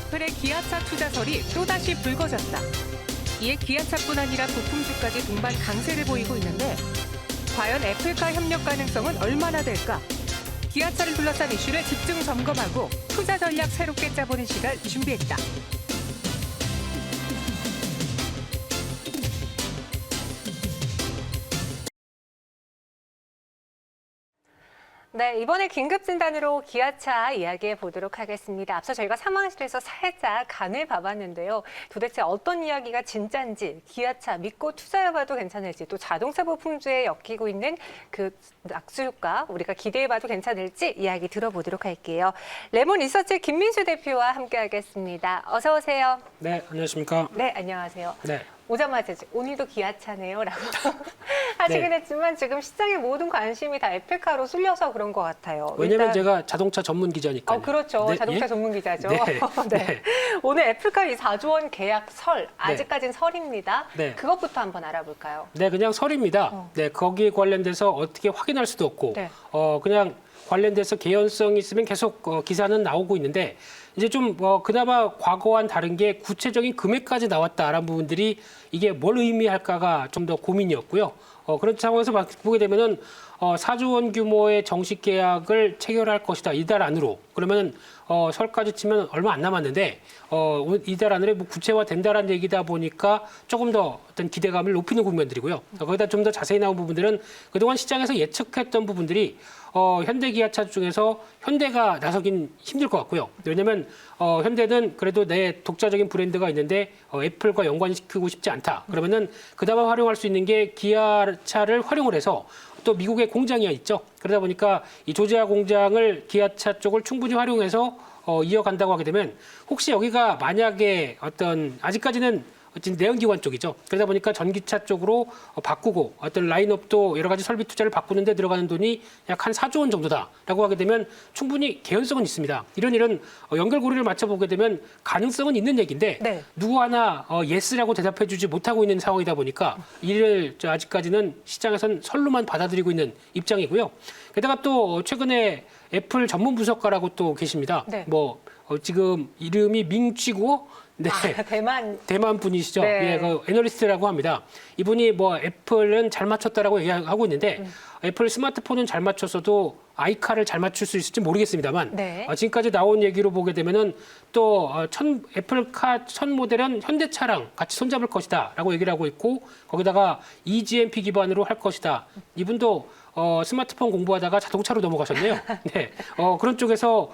애플의 기아차 투자설이 또다시 불거졌다. 이에 기아차뿐 아니라 부품주까지 동반 강세를 보이고 있는데 과연 애플과 협력 가능성은 얼마나 될까? 기아차를 둘러싼 이슈를 집중 점검하고 투자 전략 새롭게 짜보는 시간 준비했다. 네, 이번에 긴급 진단으로 기아차 이야기해 보도록 하겠습니다. 앞서 저희가 상황실에서 살짝 간을 봐봤는데요. 도대체 어떤 이야기가 진짜인지, 기아차 믿고 투자해봐도 괜찮을지, 또 자동차 부품주에 엮이고 있는 그 낙수 효과 우리가 기대해봐도 괜찮을지 이야기 들어보도록 할게요. 레몬 리서치 김민수 대표와 함께하겠습니다. 어서 오세요. 네, 안녕하십니까. 네, 안녕하세요. 네. 오자마자 오늘도 기아차네요 라고 하시긴 했지만 지금 시장의 모든 관심이 다 애플카로 쏠려서 그런 것 같아요. 왜냐면 제가 자동차 전문 기자니까요. 그렇죠. 네, 자동차 예? 전문 기자죠. 네. 네. 네. 오늘 애플카 이 4조 원 계약 설, 아직까지는 설입니다. 네. 그것부터 한번 알아볼까요? 네, 그냥 설입니다. 네, 거기에 관련돼서 어떻게 확인할 수도 없고, 네. 그냥 관련돼서 개연성이 있으면 계속 기사는 나오고 있는데, 이제 좀 그나마 과거와는 다른 게 구체적인 금액까지 나왔다라는 부분들이 이게 뭘 의미할까가 좀 더 고민이었고요. 그런 상황에서 보게 되면은 4조 원 규모의 정식 계약을 체결할 것이다. 이달 안으로. 그러면은 설까지 치면 얼마 안 남았는데 이달 안에 뭐 구체화된다라는 얘기다 보니까 조금 더 어떤 기대감을 높이는 국면들이고요. 거기다 좀 더 자세히 나온 부분들은 그동안 시장에서 예측했던 부분들이 현대기아차 중에서 현대가 나서긴 힘들 것 같고요. 왜냐하면 현대는 그래도 내 독자적인 브랜드가 있는데 애플과 연관시키고 싶지 않다. 그러면은 그나마 활용할 수 있는 게 기아차를 활용을 해서 또 미국에 공장이 있죠. 그러다 보니까 이 조지아 공장을 기아차 쪽을 충분히 활용해서 이어간다고 하게 되면 혹시 여기가 만약에 어떤 아직까지는 어쨌든 내연기관 쪽이죠. 그러다 보니까 전기차 쪽으로 바꾸고 어떤 라인업도 여러 가지 설비 투자를 바꾸는 데 들어가는 돈이 약 한 4조 원 정도다라고 하게 되면 충분히 개연성은 있습니다. 이런 연결고리를 맞춰보게 되면 가능성은 있는 얘기인데 네. 누구 하나 예스라고 대답해 주지 못하고 있는 상황이다 보니까 이를 아직까지는 시장에선 설로만 받아들이고 있는 입장이고요. 게다가 또 최근에 애플 전문 분석가라고 또 계십니다. 네. 지금 이름이 밍취고 네. 대만 분이시죠. 네. 예, 그 애널리스트라고 합니다. 이분이 애플은 잘 맞췄다라고 얘기하고 있는데 애플 스마트폰은 잘 맞췄어도 아이카를 잘 맞출 수 있을지 모르겠습니다만 네. 지금까지 나온 얘기로 보게 되면은 또 애플카 첫 모델은 현대차랑 같이 손잡을 것이다라고 얘기를 하고 있고 거기다가 eGMP 기반으로 할 것이다. 이분도 스마트폰 공부하다가 자동차로 넘어가셨네요. 네. 그런 쪽에서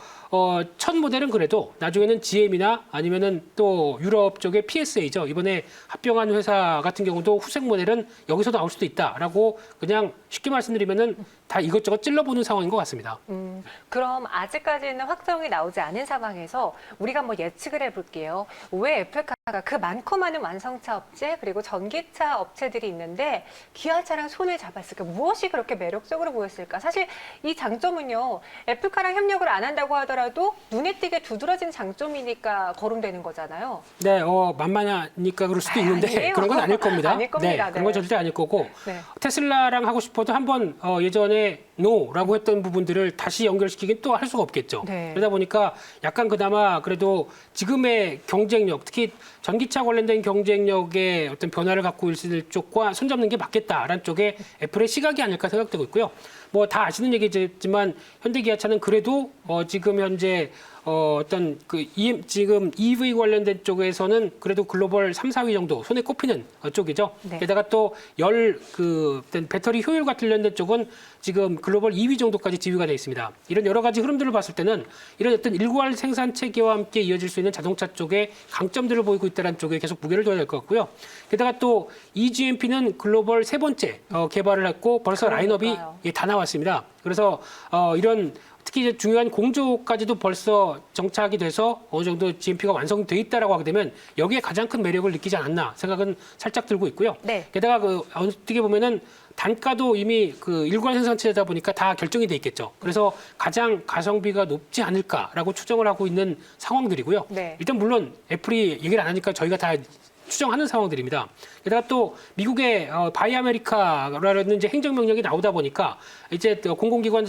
첫 모델은 그래도 나중에는 GM이나 아니면은 또 유럽 쪽의 PSA죠. 이번에 합병한 회사 같은 경우도 후생 모델은 여기서 나올 수도 있다라고 그냥 쉽게 말씀드리면은 다 이것저것 찔러보는 상황인 것 같습니다. 그럼 아직까지는 확정이 나오지 않은 상황에서 우리가 한번 예측을 해볼게요. 왜 애플카가 그 많고 많은 완성차 업체 그리고 전기차 업체들이 있는데 기아차랑 손을 잡았을까? 무엇이 그렇게 매력적으로 보였을까? 사실 이 장점은요. 애플카랑 협력을 안 한다고 하더라도 눈에 띄게 두드러진 장점이니까 거론되는 거잖아요. 네, 만만하니까 그럴 수도 있는데 아니에요. 그런 건 아닐 겁니다. 아닐 겁니다. 네, 그런 건 네. 절대 아닐 거고 네. 테슬라랑 하고 싶어도 한번 예전에 노라고 했던 부분들을 다시 연결시키긴 또 할 수가 없겠죠. 네. 그러다 보니까 약간 그나마 그래도 지금의 경쟁력, 특히 전기차 관련된 경쟁력의 어떤 변화를 갖고 있을 쪽과 손잡는 게 맞겠다라는 쪽에 애플의 시각이 아닐까 생각되고 있고요. 뭐 다 아시는 얘기지만 현대기아차는 그래도 지금 현재 지금 EV 관련된 쪽에서는 그래도 글로벌 3, 4위 정도 손에 꼽히는 쪽이죠. 네. 게다가 또 어떤 배터리 효율과 관련된 쪽은 지금 글로벌 2위 정도까지 지위가 되어 있습니다. 이런 여러 가지 흐름들을 봤을 때는 이런 어떤 일괄 생산 체계와 함께 이어질 수 있는 자동차 쪽에 강점들을 보이고 있다는 쪽에 계속 무게를 둬야 될 것 같고요. 게다가 또 eGMP는 글로벌 세 번째 개발을 했고 벌써 라인업이 다 나왔습니다. 그래서 이런 특히 이제 중요한 공조까지도 벌써 정착이 돼서 어느 정도 GMP가 완성돼 있다라고 하게 되면 여기에 가장 큰 매력을 느끼지 않았나 생각은 살짝 들고 있고요. 네. 게다가 어떻게 보면은 단가도 이미 일괄 생산체다 보니까 다 결정이 돼 있겠죠. 그래서 가장 가성비가 높지 않을까라고 추정을 하고 있는 상황들이고요. 네. 일단 물론 애플이 얘기를 안 하니까 저희가 다 추정하는 상황들입니다. 게다가 또 미국의 바이 아메리카라는 이제 행정명령이 나오다 보니까 이제 공공기관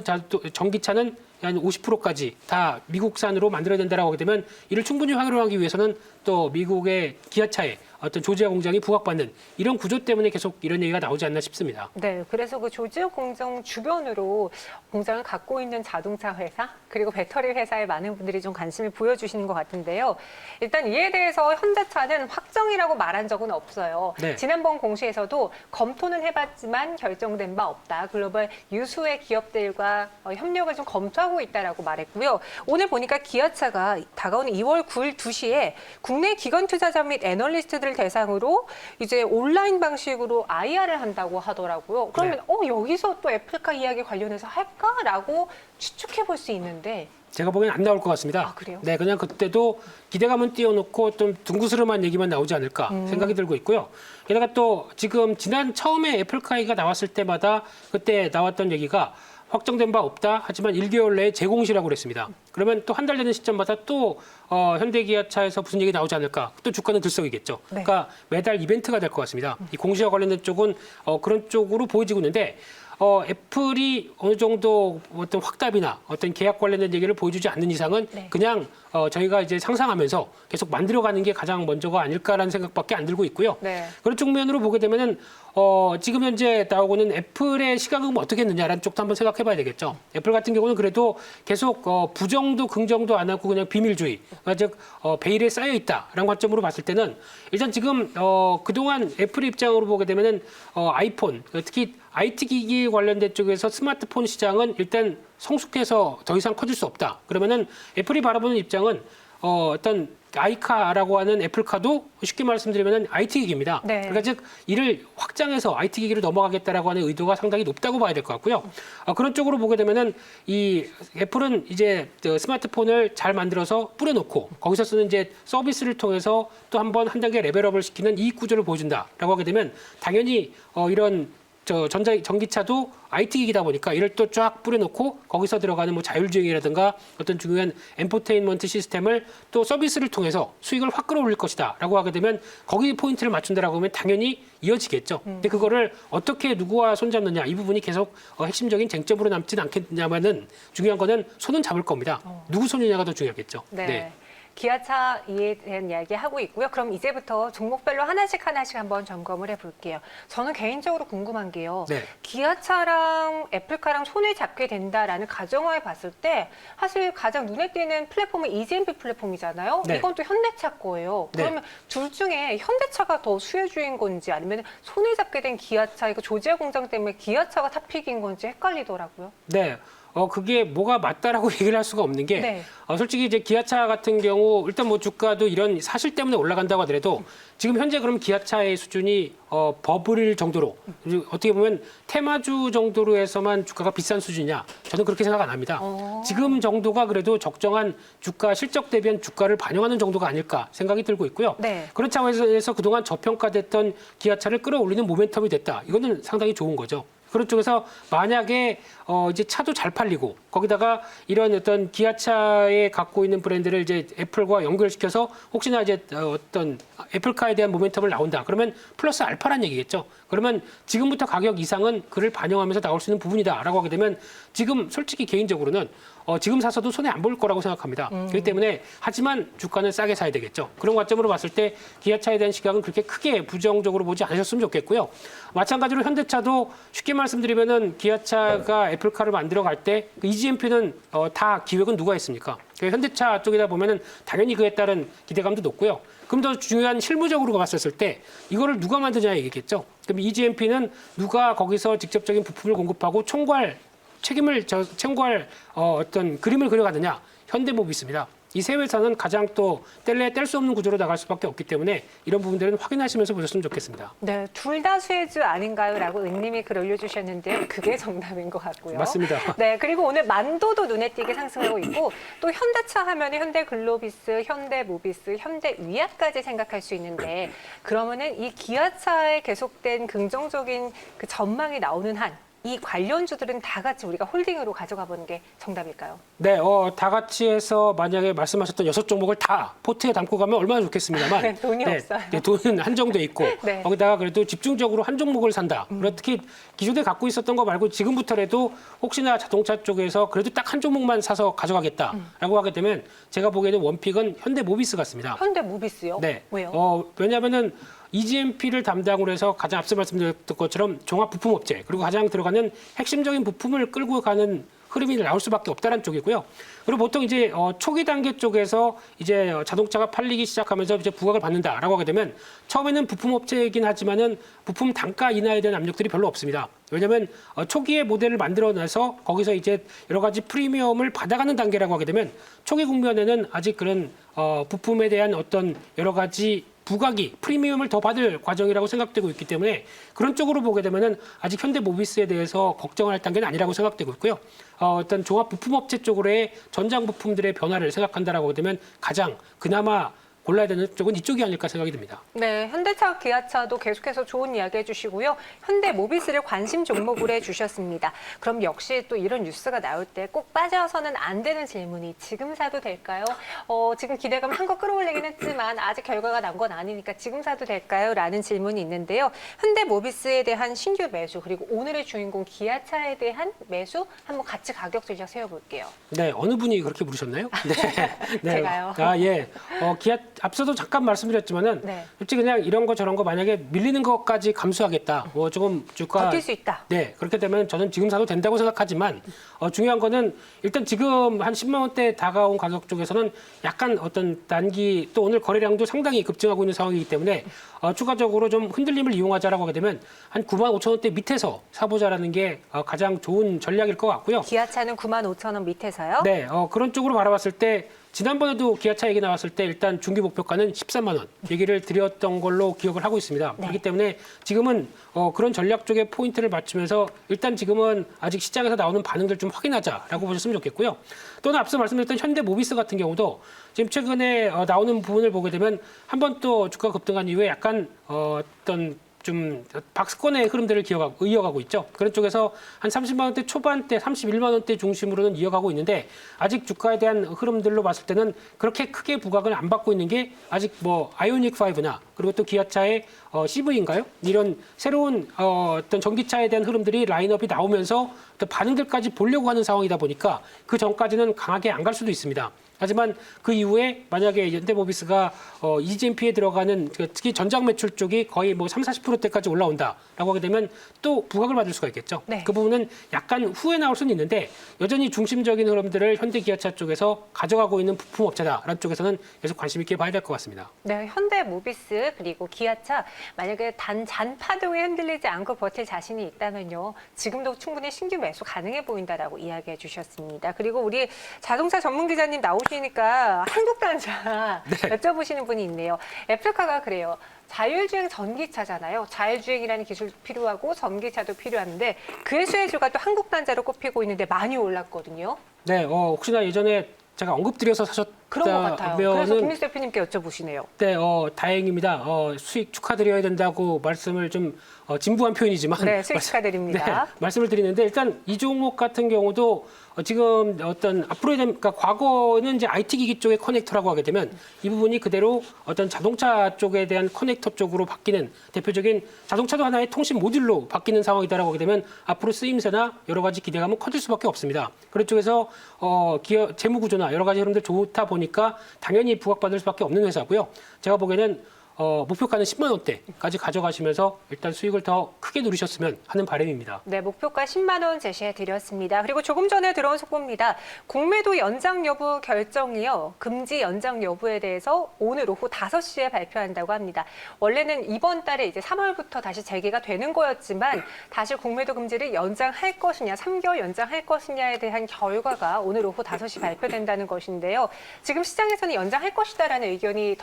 전기차는 한 50%까지 다 미국산으로 만들어야 된다라고 하게 되면 이를 충분히 활용하기 위해서는 또 미국의 기아차에 어떤 조지아 공장이 부각받는 이런 구조 때문에 계속 이런 얘기가 나오지 않나 싶습니다. 네, 그래서 그 조지아 공장 주변으로 공장을 갖고 있는 자동차 회사 그리고 배터리 회사에 많은 분들이 좀 관심을 보여주시는 것 같은데요. 일단 이에 대해서 현대차는 확정이라고 말한 적은 없어요. 네. 지난번 공시에서도 검토는 해봤지만 결정된 바 없다. 글로벌 유수의 기업들과 협력을 좀 검토하고 있다라고 말했고요. 오늘 보니까 기아차가 다가오는 2월 9일 2시에 국내 기관 투자자 및 애널리스트들 대상으로 이제 온라인 방식으로 IR을 한다고 하더라고요. 그러면 여기서 또 애플카 이야기 관련해서 할까라고 추측해 볼 수 있는데 제가 보기엔 안 나올 것 같습니다. 아, 그래요? 네, 그냥 그때도 기대감은 띄워놓고 좀 둥그스름한 얘기만 나오지 않을까 생각이 들고 있고요. 게다가 또 지금 지난 처음에 애플카이가 나왔을 때마다 그때 나왔던 얘기가 확정된 바 없다. 하지만 1개월 내에 재공시라고 그랬습니다. 그러면 또 한 달 되는 시점마다 또 현대기아차에서 무슨 얘기 나오지 않을까. 또 주가는 들썩이겠죠. 네. 그러니까 매달 이벤트가 될 것 같습니다. 이 공시와 관련된 쪽은 그런 쪽으로 보여지고 있는데 애플이 어느 정도 어떤 확답이나 어떤 계약 관련된 얘기를 보여주지 않는 이상은 네. 그냥 저희가 이제 상상하면서 계속 만들어가는 게 가장 먼저가 아닐까라는 생각밖에 안 들고 있고요. 네. 그런 측면으로 보게 되면은 지금 현재 나오고는 애플의 시각은 어떻게 했느냐라는 쪽도 한번 생각해봐야 되겠죠. 애플 같은 경우는 그래도 계속 부정도 긍정도 안 하고 그냥 비밀주의, 그러니까 즉 베일에 쌓여 있다라는 관점으로 봤을 때는 일단 지금 그동안 애플 입장으로 보게 되면은 아이폰, 특히 IT 기기 관련된 쪽에서 스마트폰 시장은 일단 성숙해서 더 이상 커질 수 없다. 그러면은 애플이 바라보는 입장은 어떤 아이카라고 하는 애플카도 쉽게 말씀드리면 IT 기기입니다. 네. 그러니까 즉 이를 확장해서 IT 기기로 넘어가겠다라고 하는 의도가 상당히 높다고 봐야 될 것 같고요. 그런 쪽으로 보게 되면은 이 애플은 이제 스마트폰을 잘 만들어서 뿌려놓고 거기서 쓰는 이제 서비스를 통해서 또 한 번 한 단계 레벨업을 시키는 이익 구조를 보여준다라고 하게 되면 당연히 이런 전기차도 IT 기기다 보니까 이를 또 쫙 뿌려놓고 거기서 들어가는 뭐 자율주행이라든가 어떤 중요한 엔터테인먼트 시스템을 또 서비스를 통해서 수익을 확 끌어올릴 것이다라고 하게 되면 거기 포인트를 맞춘다라고 하면 당연히 이어지겠죠. 근데 그거를 어떻게 누구와 손잡느냐 이 부분이 계속 핵심적인 쟁점으로 남지는 않겠냐면은 중요한 거는 손은 잡을 겁니다. 누구 손이냐가 더 중요하겠죠. 네. 기아차에 대한 이야기 하고 있고요. 그럼 이제부터 종목별로 하나씩 한번 점검을 해볼게요. 저는 개인적으로 궁금한 게요. 네. 기아차랑 애플카랑 손을 잡게 된다라는 가정하에 봤을 때 사실 가장 눈에 띄는 플랫폼은 EGMP 플랫폼이잖아요. 네. 이건 또 현대차 거예요. 네. 그러면 둘 중에 현대차가 더 수혜주인 건지 아니면 손을 잡게 된 기아차, 이거 조지아 공장 때문에 기아차가 탑픽인 건지 헷갈리더라고요. 네. 그게 뭐가 맞다라고 얘기를 할 수가 없는 게 네. 솔직히 이제 기아차 같은 경우 일단 뭐 주가도 이런 사실 때문에 올라간다고 하더라도 지금 현재 그럼 기아차의 수준이 버블 정도로 어떻게 보면 테마주 정도로 해서만 주가가 비싼 수준이냐 저는 그렇게 생각 안 합니다. 지금 정도가 그래도 적정한 주가 실적 대비한 주가를 반영하는 정도가 아닐까 생각이 들고 있고요. 네. 그런 차원에서 그동안 저평가됐던 기아차를 끌어올리는 모멘텀이 됐다. 이거는 상당히 좋은 거죠. 그런 쪽에서 만약에 이제 차도 잘 팔리고 거기다가 이런 어떤 기아차에 갖고 있는 브랜드를 이제 애플과 연결시켜서 혹시나 이제 어떤 애플카에 대한 모멘텀을 나온다. 그러면 플러스 알파란 얘기겠죠. 그러면 지금부터 가격 이상은 그를 반영하면서 나올 수 있는 부분이다라고 하게 되면 지금 솔직히 개인적으로는 지금 사서도 손해 안 볼 거라고 생각합니다. 그렇기 때문에 하지만 주가는 싸게 사야 되겠죠. 그런 관점으로 봤을 때 기아차에 대한 시각은 그렇게 크게 부정적으로 보지 않으셨으면 좋겠고요. 마찬가지로 현대차도 쉽게 말씀드리면은 기아차가 애플카를 만들어 갈 때 그 EGMP는 다 기획은 누가 했습니까? 현대차 쪽이다 보면은 당연히 그에 따른 기대감도 높고요. 그럼 더 중요한 실무적으로 봤었을 때 이거를 누가 만드냐 얘기겠죠. 그럼 EGMP는 누가 거기서 직접적인 부품을 공급하고 책임을 어떤 그림을 그려가느냐 현대모비스입니다. 이 세 회사는 가장 또 뗄 수 없는 구조로 나갈 수밖에 없기 때문에 이런 부분들은 확인하시면서 보셨으면 좋겠습니다. 네, 둘 다 수혜주 아닌가요? 라고 은님이 글 올려주셨는데요. 그게 정답인 것 같고요. 맞습니다. 네, 그리고 오늘 만도도 눈에 띄게 상승하고 있고 또 현대차 하면 현대글로비스, 현대모비스, 현대위아까지 생각할 수 있는데 그러면은 이 기아차에 계속된 긍정적인 그 전망이 나오는 한 이 관련주들은 다 같이 우리가 홀딩으로 가져가 보는 게 정답일까요? 네, 다 같이 해서 만약에 말씀하셨던 6종목을 다 포트에 담고 가면 얼마나 좋겠습니다만 네, 돈이 없어요. 네, 돈은 한정돼 있고 네. 거기다가 그래도 집중적으로 한 종목을 산다. 그리고 특히 기존에 갖고 있었던 거 말고 지금부터라도 혹시나 자동차 쪽에서 그래도 딱 한 종목만 사서 가져가겠다라고 하게 되면 제가 보기에는 원픽은 현대모비스 같습니다. 현대모비스요? 네. 왜요? 왜냐하면은 EGMP를 담당으로 해서 가장 앞서 말씀드렸던 것처럼 종합 부품업체 그리고 가장 들어가는 핵심적인 부품을 끌고 가는 흐름이 나올 수밖에 없다는 쪽이고요. 그리고 보통 이제 초기 단계 쪽에서 이제 자동차가 팔리기 시작하면서 이제 부각을 받는다라고 하게 되면 처음에는 부품업체이긴 하지만은 부품 단가 인하에 대한 압력들이 별로 없습니다. 왜냐하면 초기에 모델을 만들어내서 거기서 이제 여러 가지 프리미엄을 받아가는 단계라고 하게 되면 초기 국면에는 아직 그런 부품에 대한 어떤 여러 가지 부각이 프리미엄을 더 받을 과정이라고 생각되고 있기 때문에 그런 쪽으로 보게 되면은 아직 현대모비스에 대해서 걱정할 단계는 아니라고 생각되고 있고요. 어떤 종합 부품업체 쪽으로의 전장 부품들의 변화를 생각한다라고 하게 되면 가장 그나마 골라야 되는 쪽은 이쪽이 아닐까 생각이 듭니다. 네, 현대차, 기아차도 계속해서 좋은 이야기 해주시고요. 현대모비스를 관심 종목으로 해주셨습니다. 그럼 역시 또 이런 뉴스가 나올 때 꼭 빠져서는 안 되는 질문이 지금 사도 될까요? 지금 기대감 한껏 끌어올리긴 했지만 아직 결과가 난 건 아니니까 지금 사도 될까요? 라는 질문이 있는데요. 현대모비스에 대한 신규 매수 그리고 오늘의 주인공 기아차에 대한 매수 한번 같이 가격 전략 세워볼게요. 네, 어느 분이 그렇게 물으셨나요? 네, 제가요. 예. 기아 앞서도 잠깐 말씀드렸지만은 네. 솔직히 그냥 이런 거 저런 거 만약에 밀리는 것까지 감수하겠다. 조금 주가 버틸 수 있다. 네, 그렇게 되면 저는 지금 사도 된다고 생각하지만 중요한 거는 일단 지금 한 10만 원대 다가온 가격 쪽에서는 약간 어떤 단기 또 오늘 거래량도 상당히 급증하고 있는 상황이기 때문에 추가적으로 좀 흔들림을 이용하자라고 하게 되면 한 9만 5천 원대 밑에서 사보자라는 게 가장 좋은 전략일 것 같고요. 기아차는 95,000원 밑에서요. 네, 그런 쪽으로 바라봤을 때 지난번에도 기아차 얘기 나왔을 때 일단 중기 목표가는 13만 원 얘기를 드렸던 걸로 기억을 하고 있습니다. 네. 그렇기 때문에 지금은 그런 전략 쪽에 포인트를 맞추면서 일단 지금은 아직 시장에서 나오는 반응들 좀 확인하자라고 보셨으면 좋겠고요. 또는 앞서 말씀드렸던 현대모비스 같은 경우도 지금 최근에 나오는 부분을 보게 되면 한 번 또 주가 급등한 이후에 약간 어떤 좀 박스권의 흐름들을 이어가고 있죠. 그런 쪽에서 한 30만 원대 초반대, 31만 원대 중심으로는 이어가고 있는데 아직 주가에 대한 흐름들로 봤을 때는 그렇게 크게 부각을 안 받고 있는 게 아직 뭐 아이오닉 5나 그리고 또 기아차의 CV인가요? 이런 새로운 어떤 전기차에 대한 흐름들이 라인업이 나오면서 또 반응들까지 보려고 하는 상황이다 보니까 그 전까지는 강하게 안 갈 수도 있습니다. 하지만 그 이후에 만약에 현대모비스가 EGMP에 들어가는 특히 전장 매출 쪽이 거의 뭐 30-40%대까지 올라온다라고 하게 되면 또 부각을 받을 수가 있겠죠. 네. 그 부분은 약간 후에 나올 수는 있는데 여전히 중심적인 흐름들을 현대기아차 쪽에서 가져가고 있는 부품업체다라는 쪽에서는 계속 관심 있게 봐야 될 것 같습니다. 네, 현대모비스 그리고 기아차 만약에 잔 파동에 흔들리지 않고 버틸 자신이 있다면요. 지금도 충분히 신규 매수 가능해 보인다라고 이야기해 주셨습니다. 그리고 우리 자동차 전문 기자님 나오시니까 한국단자 여쭤보시는 분이 있네요. 애플카가 그래요. 자율주행 전기차잖아요. 자율주행이라는 기술도 필요하고 전기차도 필요한데 그의 수혜주가 또 한국단자로 꼽히고 있는데 많이 올랐거든요. 네, 혹시나 예전에 제가 언급드려서 그런 것 같아요. 그래서 사셨다면은 김민수 대표님께 여쭤보시네요. 네, 다행입니다. 수익 축하드려야 된다고 말씀을 좀 진부한 표현이지만 네, 수익 축하드립니다. 네, 말씀을 드리는데 일단 이 종목 같은 경우도 지금 어떤 앞으로에 대한 그러니까 과거는 이제 IT 기기 쪽의 커넥터라고 하게 되면 이 부분이 그대로 어떤 자동차 쪽에 대한 커넥터 쪽으로 바뀌는 대표적인 자동차도 하나의 통신 모듈로 바뀌는 상황이다라고 하게 되면 앞으로 쓰임새나 여러 가지 기대감은 커질 수밖에 없습니다. 그런 쪽에서 기업 재무 구조나 여러 가지 흐름들 좋다 보니까 당연히 부각받을 수밖에 없는 회사고요. 제가 보기에는 목표가는 10만 원대까지 가져가시면서 일단 수익을 더 크게 누리셨으면 하는 바람입니다. 네, 목표가 10만 원 제시해 드렸습니다. 그리고 조금 전에 들어온 속보입니다. 공매도 연장 여부 결정이요. 금지 연장 여부에 대해서 오늘 오후 5시에 발표한다고 합니다. 원래는 이번 달에 이제 3월부터 다시 재개가 되는 거였지만 다시 공매도 금지를 연장할 것이냐, 3개월 연장할 것이냐에 대한 결과가 오늘 오후 5시 발표된다는 것인데요. 지금 시장에서는 연장할 것이다라는 의견이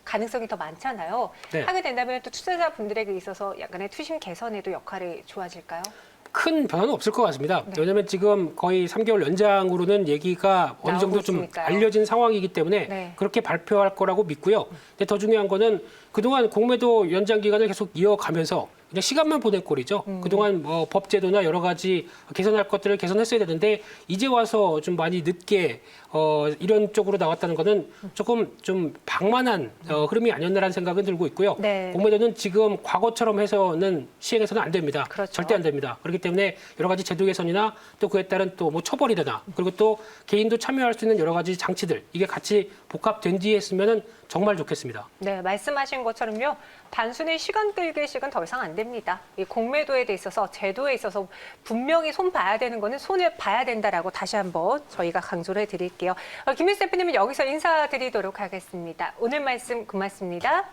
가능성이 더 많잖아요. 네. 하게 된다면 또 투자자분들에게 있어서 약간의 투심 개선에도 역할이 좋아질까요? 큰 변화는 없을 것 같습니다. 왜냐하면 지금 거의 3개월 연장으로는 얘기가 어느 정도 좀 있으니까요. 알려진 상황이기 때문에 네. 그렇게 발표할 거라고 믿고요. 근데 더 중요한 거는 그동안 공매도 연장 기간을 계속 이어가면서 그냥 시간만 보낸 꼴이죠. 그동안 뭐 법제도나 여러 가지 개선할 것들을 개선했어야 되는데 이제 와서 좀 많이 늦게 이런 쪽으로 나왔다는 거는 조금 좀 방만한 흐름이 아니었나라는 생각은 들고 있고요. 네. 공매도는 지금 과거처럼 해서는 시행해서는 안 됩니다. 그렇죠. 절대 안 됩니다. 그렇기 때문에 여러 가지 제도 개선이나 또 그에 따른 또 뭐 처벌이나 그리고 또 개인도 참여할 수 있는 여러 가지 장치들 이게 같이 복합된 뒤에 했으면은 정말 좋겠습니다. 네, 말씀하신 것처럼요. 단순히 시간 끌기식은 더 이상 안 됩니다. 이 공매도에 대 있어서 제도에 있어서 분명히 손 봐야 되는 거는 손을 봐야 된다라고 다시 한번 저희가 강조를 해드릴게요. 김민수 대표님은 여기서 인사드리도록 하겠습니다. 오늘 말씀 고맙습니다.